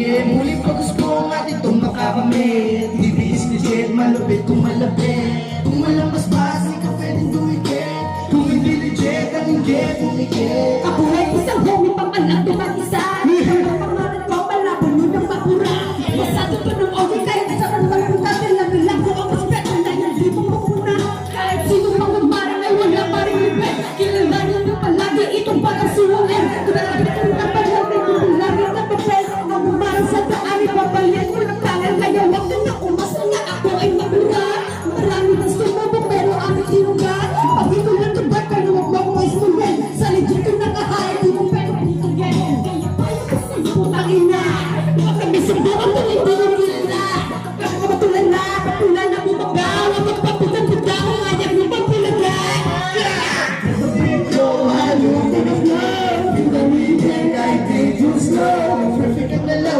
sige. Muli pag gusto ang atin itong makakamit. Dibiis ni Jet, malupit kung malapit. Kung walang basbas, di ka pwedeng dumikit. Kung hindi legit, ang hindi dumikit. Ako ay isang homie pamanang dumag-isa. Ang pangalan ko, malabo nyo ng bakura. Masado to ng okay, kahit sa kanwal kong tatalabilang ko ang respeto na hindi mo muna. Kahit sino mang umarang ay wala pa rin libet. Kilalanin nyo palagi itong batang suwalin. Grabe kung napalag, may kukulangin na papel. Ang umarang sa daan, ipapalit mo na